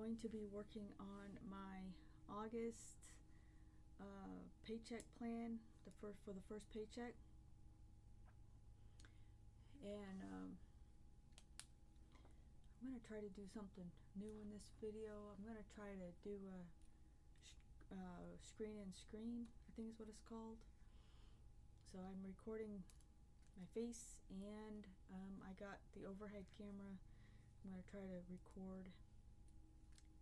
going to be working on my August paycheck plan, for the first paycheck, and I'm going to try to do something new in this video. I'm going to try to do a screen and screen, I think is what it's called. So I'm recording my face, and I got the overhead camera. I'm going to try to record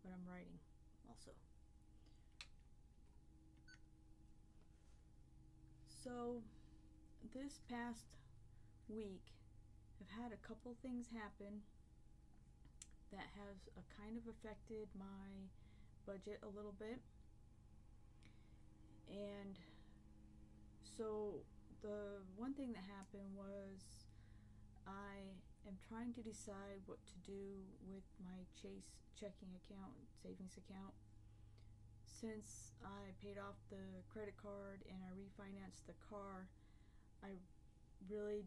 what I'm writing also. So this past week I've had a couple things happen that has kind of affected my budget a little bit. And so the one thing that happened was I am trying to decide what to do with my Chase checking account, savings account. Since I paid off the credit card and I refinanced the car, I really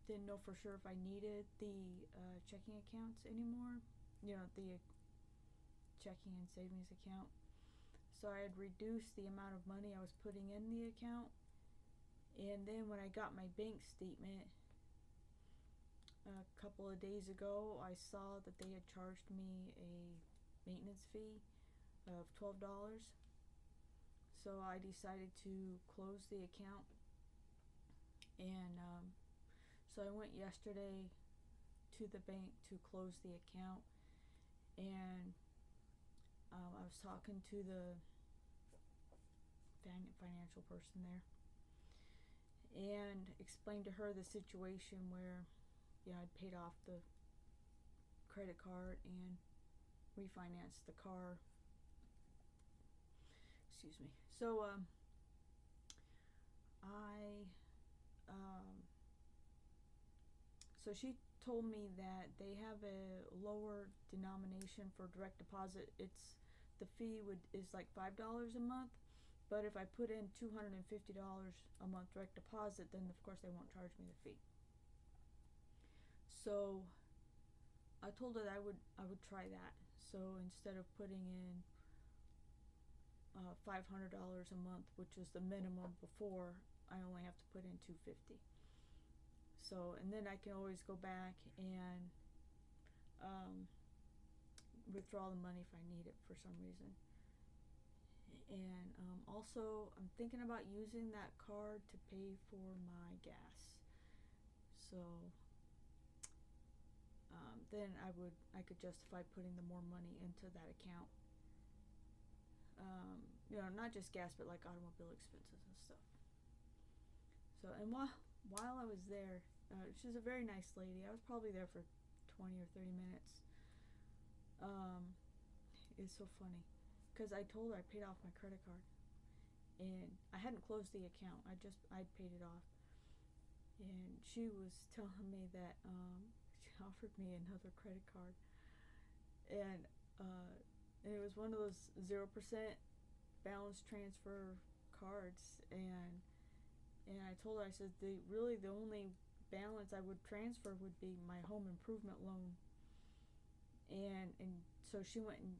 didn't know for sure if I needed the checking accounts anymore, the checking and savings account. So I had reduced the amount of money I was putting in the account. And then when I got my bank statement a couple of days ago, I saw that they had charged me a maintenance fee of $12. So I decided to close the account. And so I went yesterday to the bank to close the account. And I was talking to the financial person there and explained to her the situation where I'd paid off the credit card and refinanced the car. Excuse me. So so she told me that they have a lower denomination for direct deposit. The fee is like $5 a month, but if I put in $250 a month direct deposit, then of course they won't charge me the fee. So I told her that I would try that. So instead of putting in $500 a month, which was the minimum before, I only have to put in $250. So, and then I can always go back and withdraw the money if I need it for some reason. And also I'm thinking about using that card to pay for my gas. So then I could justify putting the more money into that account. Not just gas, but like automobile expenses and stuff. So, and while I was there, she's a very nice lady. I was probably there for 20 or 30 minutes. It's so funny because I told her I paid off my credit card and I hadn't closed the account. I'd paid it off, and she was telling me that she offered me another credit card, and it was one of those 0% balance transfer cards, and I told her, I said, the only balance I would transfer would be my home improvement loan. And so she went and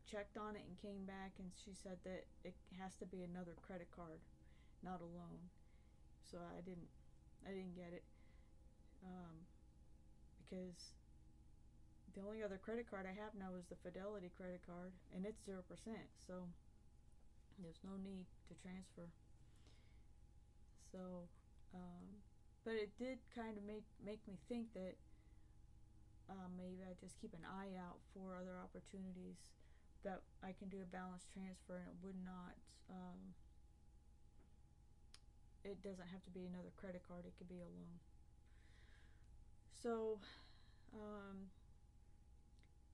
checked on it and came back, and she said that it has to be another credit card, not a loan. So I didn't get it, because the only other credit card I have now is the Fidelity credit card, and it's 0%. So there's no need to transfer. So, but it did kind of make me think that maybe I just keep an eye out for other opportunities that I can do a balance transfer, and it would not. It doesn't have to be another credit card. It could be a loan. So,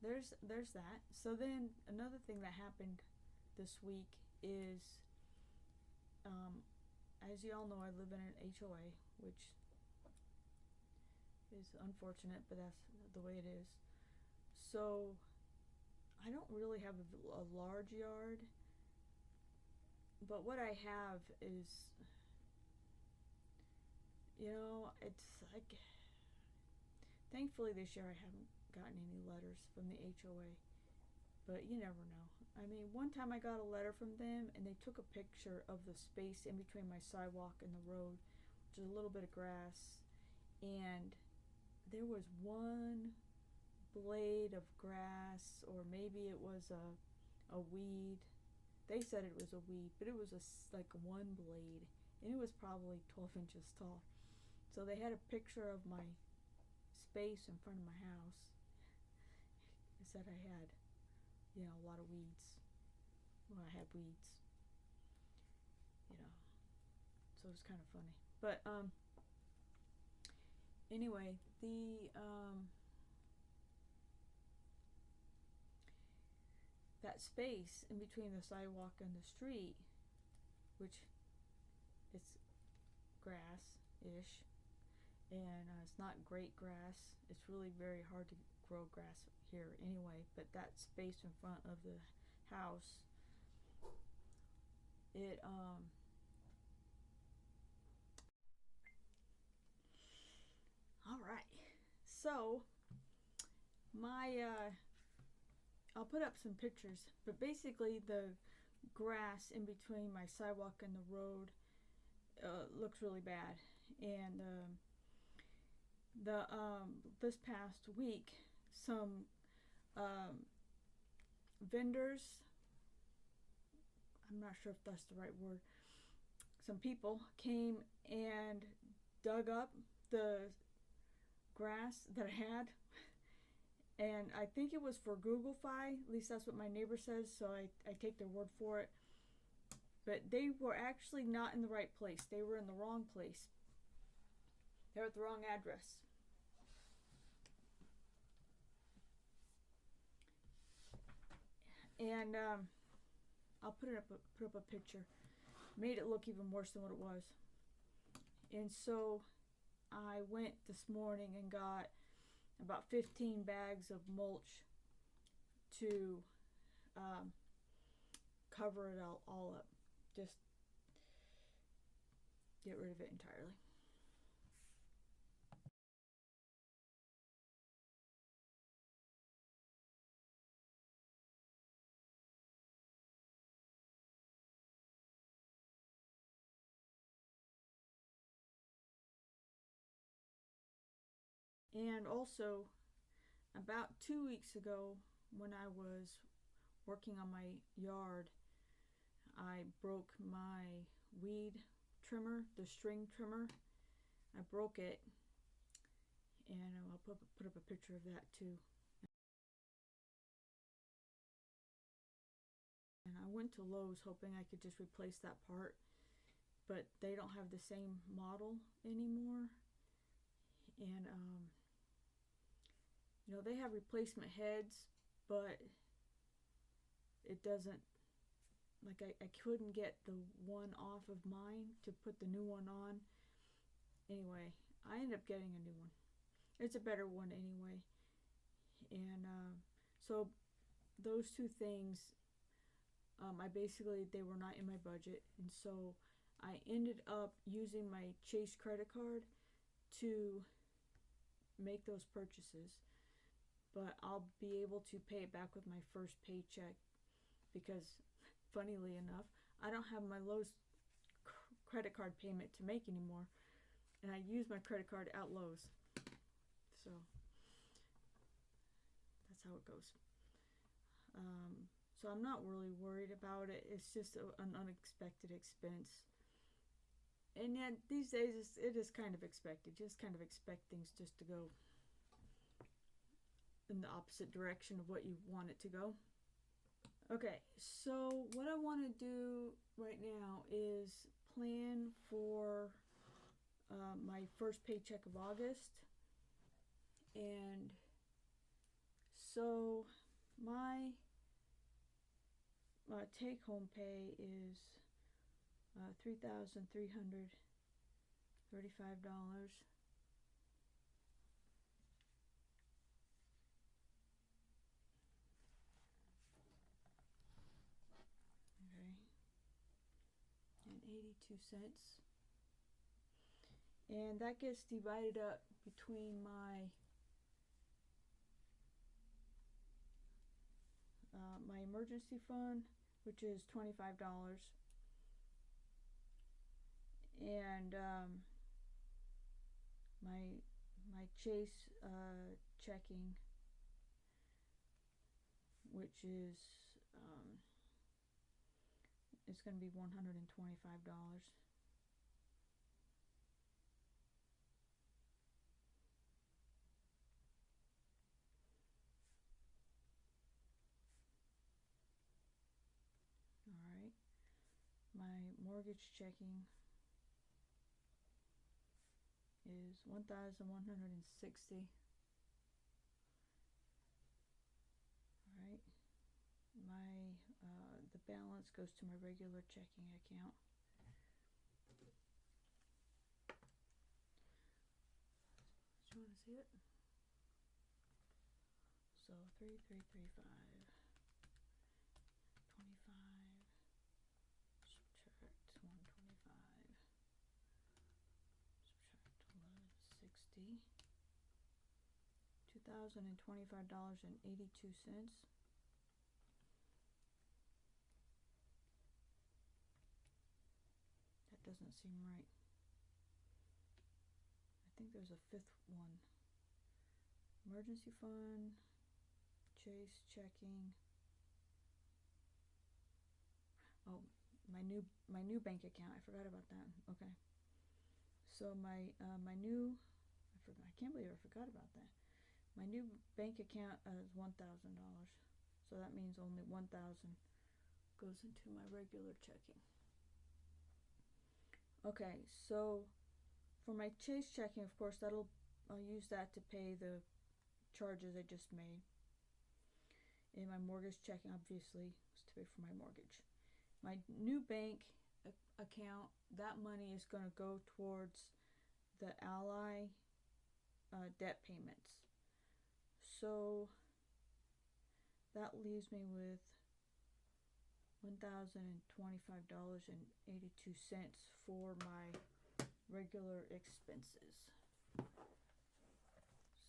there's that. So then another thing that happened this week is, as you all know, I live in an HOA, which is unfortunate, but that's the way it is. So I don't really have a large yard, but what I have is, it's like, thankfully this year I haven't gotten any letters from the HOA, but you never know. I mean, one time I got a letter from them and they took a picture of the space in between my sidewalk and the road, which is a little bit of grass, and there was one blade of grass, or maybe it was a weed. They said it was a weed, but it was like one blade, and it was probably 12 inches tall. So they had a picture of my space in front of my house. It said I had, a lot of weeds. Well, I had weeds, you know. So it was kind of funny. But anyway, the that space in between the sidewalk and the street, which it's grass-ish, and it's not great grass. It's really very hard to grow grass here anyway, but that space in front of the house, it all right. So my I'll put up some pictures, but basically the grass in between my sidewalk and the road looks really bad, and this past week some vendors, I'm not sure if that's the right word, some people came and dug up the grass that I had, and I think it was for Google Fi. At least that's what my neighbor says, so I take their word for it. But they were actually not in the right place. They were in the wrong place. They're at the wrong address. And I'll put up a picture. Made it look even worse than what it was. And so I went this morning and got about 15 bags of mulch to cover it all up. Just get rid of it entirely. And also, about 2 weeks ago, when I was working on my yard, I broke my weed trimmer, the string trimmer. I broke it, and I'll put up a picture of that too. And I went to Lowe's hoping I could just replace that part, but they don't have the same model anymore. And they have replacement heads, but it doesn't, like, I couldn't get the one off of mine to put the new one on. Anyway, I ended up getting a new one. It's a better one anyway. And so those two things, they were not in my budget, and so I ended up using my Chase credit card to make those purchases. But I'll be able to pay it back with my first paycheck, because funnily enough, I don't have my Lowe's credit card payment to make anymore, and I use my credit card at Lowe's. So that's how it goes. So I'm not really worried about it. It's just an unexpected expense. And yet these days it is kind of expected. Just kind of expect things just to go in the opposite direction of what you want it to go. Okay, so what I want to do right now is plan for my first paycheck of August. And so my take-home pay is $3,335. Okay, and 82 cents. And that gets divided up between my my emergency fund, which is $25, and my Chase checking, which is it's going to be $125. Alright, my mortgage checking is $1,160. Alright, my the balance goes to my regular checking account. Do you want to see it? So 3335 25 subtract 125 subtract 1160 $2,025.82. That doesn't seem right. I think there's a fifth one. Emergency fund, Chase checking. Oh, my new bank account. I forgot about that. Okay. So my new, I can't believe I forgot about that. My new bank account is $1,000. So that means only 1,000 goes into my regular checking. Okay, so for my Chase checking, of course, I'll use that to pay the charges I just made. And my mortgage checking, obviously, is to pay for my mortgage. My new bank account, that money is going to go towards the Ally debt payments. So that leaves me with $1,025.82 for my regular expenses.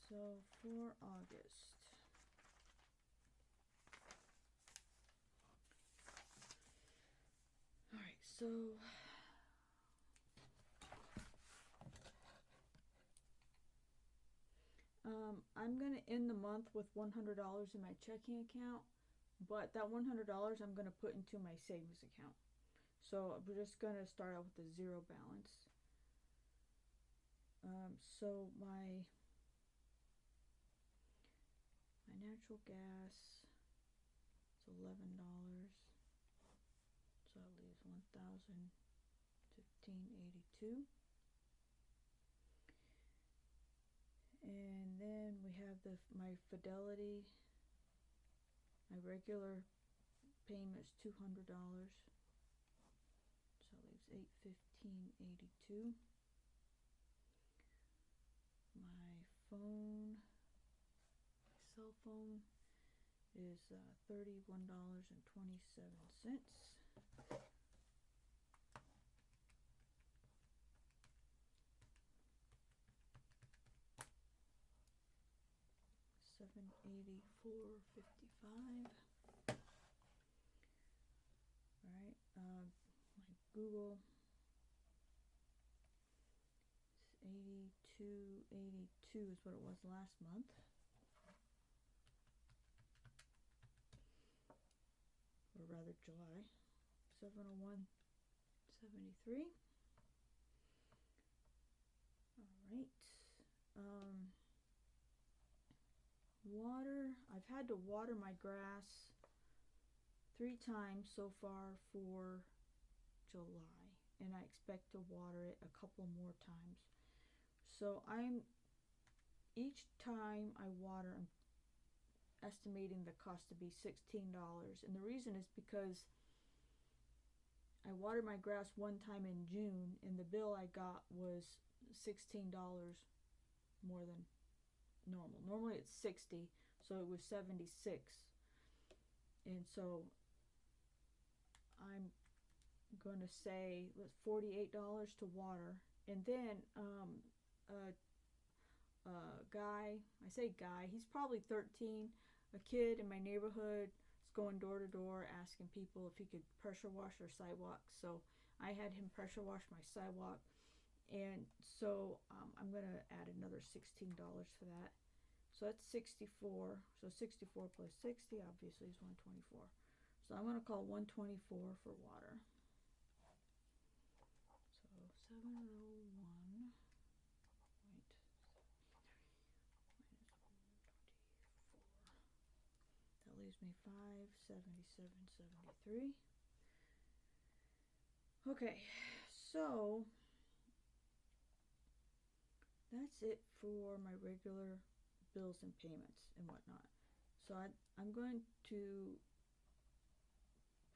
So for August, alright, so I'm going to end the month with $100 in my checking account, but that $100 I'm going to put into my savings account. So we're just going to start out with a zero balance. So my natural gas is $11. So that leaves $1,015.82. And then we have my Fidelity. My regular payment is $200. So that leaves $815.82. My phone, my cell phone is $31.27. $784.55. Alright, my Google is $82.82 is what it was last month. Or rather July. $701.73. Alright. Water, I've had to water my grass 3 times so far for July, and I expect to water it a couple more times. So each time I water, I'm estimating the cost to be $16, and the reason is because I watered my grass one time in June, and the bill I got was $16 more than normal. Normally it's $60, so it was $76, and so I'm gonna say $48 to water. And then a guy, I say guy, he's probably 13, a kid in my neighborhood going door to door asking people if he could pressure wash their sidewalk. So I had him pressure wash my sidewalk, and so I'm going to add another $16 for that. So that's 64. So 64 plus 60 obviously is 124. So I'm going to call 124 for water. So 701. That leaves me 577.73. Okay, so that's it for my regular bills and payments and whatnot. So I'm going to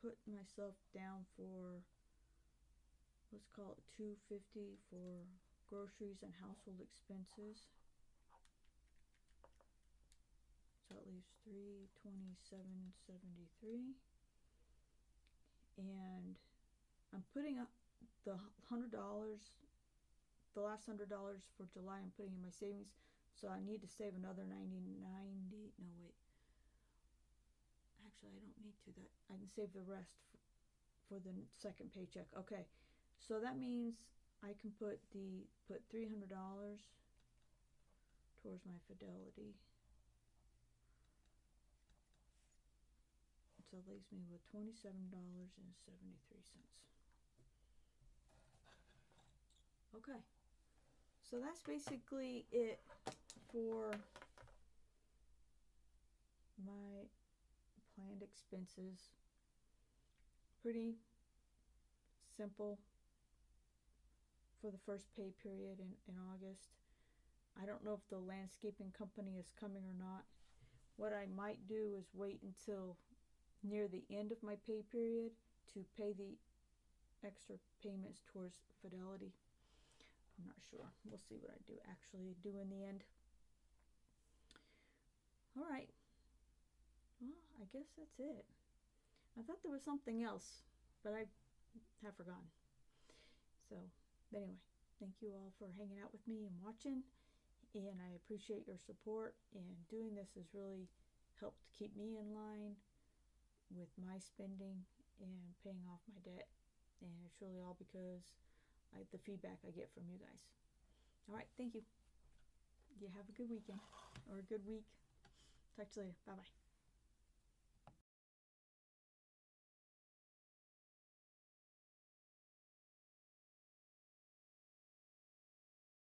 put myself down for, let's call it $250 for groceries and household expenses. So it leaves $327.73. And I'm putting up the $100, the last $100 for July, I'm putting in my savings. So I need to save another $90. No, wait. Actually, I don't need to. That I can save the rest for the second paycheck. Okay, so that means I can put $300 towards my Fidelity. So it leaves me with $27.73. Okay, so that's basically it for my planned expenses. Pretty simple for the first pay period in August. I don't know if the landscaping company is coming or not. What I might do is wait until near the end of my pay period to pay the extra payments towards Fidelity. I'm not sure. We'll see what I actually do in the end. All right. Well, I guess that's it. I thought there was something else, but I have forgotten. So, anyway, thank you all for hanging out with me and watching, and I appreciate your support, and doing this has really helped keep me in line with my spending and paying off my debt, and it's really all because the feedback I get from you guys. All right, thank you. You have a good weekend or a good week. Talk to you later. Bye-bye.